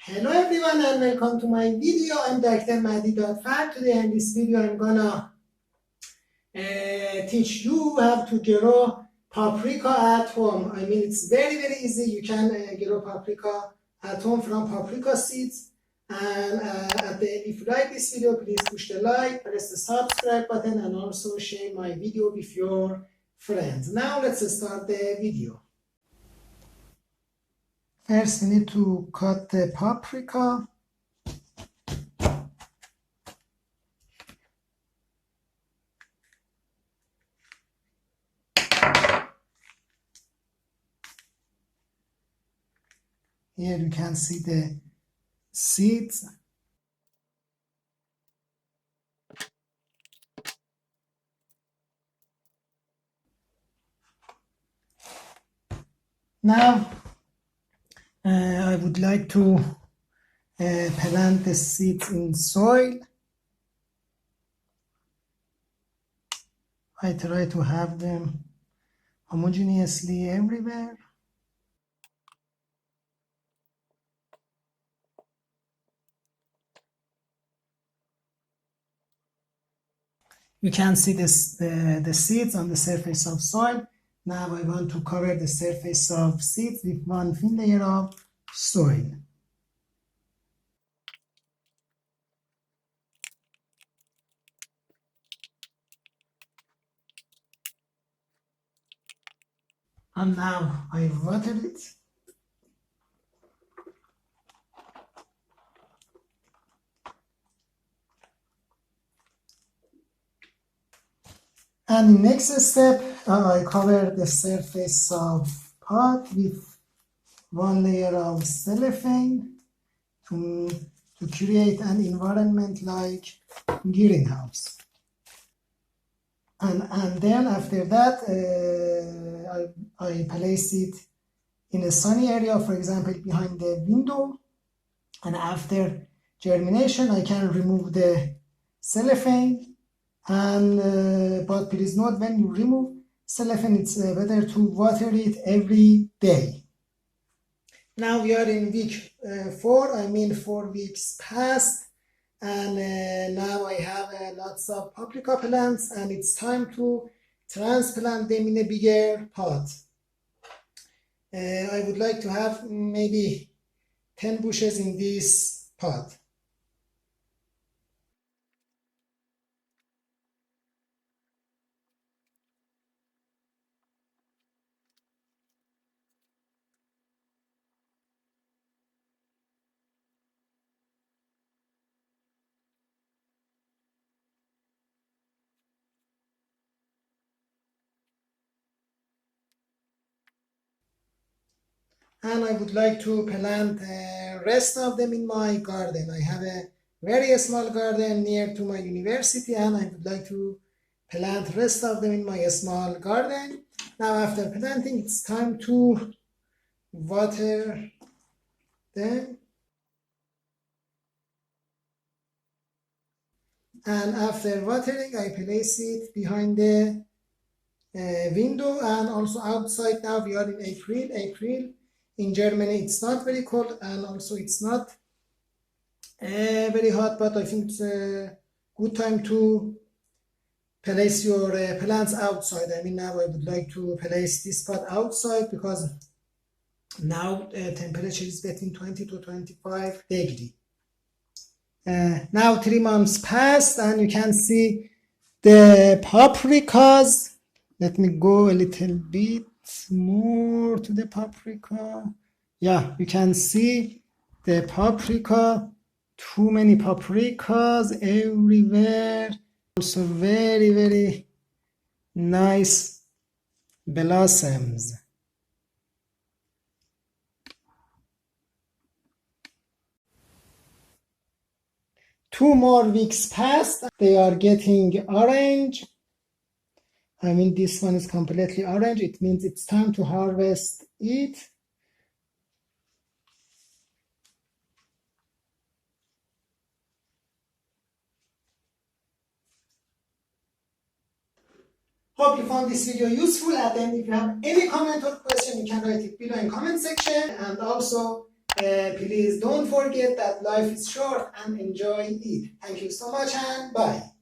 Hello everyone and welcome to my video. I'm Dr. Mahdi.Far. Today in this video I'm gonna teach you how to grow paprika at home. I mean it's very easy. You can grow paprika at home from paprika seeds. And if you like this video, please push the like, press the subscribe button and also share my video with your friends. Now let's start the video. First we need to cut the paprika. Here you can see the seeds. Now I would like to plant the seeds in soil. I try to have them homogeneously everywhere. You can see the seeds on the surface of soil. Now I want to cover the surface of seeds with one thin layer of soil. And now I water it. And the next step, I cover the surface of pot with one layer of cellophane to create an environment like greenhouse. And then after that, I place it in a sunny area, for example, behind the window. And after germination, I can remove the cellophane. And but please note, when you remove cellophane, it's better to water it every day. Now we are in week 4. I mean 4 weeks passed, and now I have lots of paprika plants, and it's time to transplant them in a bigger pot. I would like to have maybe 10 bushes in this pot. And I would like to plant the rest of them in my garden. I have a very small garden near to my university, and I would like to plant the rest of them in my small garden. Now after planting, it's time to water them. And after watering, I place it behind the window and also outside. Now we are in April. In Germany, it's not very cold, and also it's not very hot, but I think it's a good time to place your plants outside. I mean, now I would like to place this pot outside because now temperature is between 20 to 25 degrees. Now 3 months passed, and you can see the paprikas. Let me go a little bit more to the paprika. Yeah, you can see the paprika. Too many paprikas everywhere. Also very nice blossoms. 2 more weeks passed. They are getting orange. I mean, this one is completely orange. It means it's time to harvest it. Hope you found this video useful, and then if you have any comment or question, you can write it below in comment section. And also Please don't forget that life is short and enjoy it. Thank you so much and bye.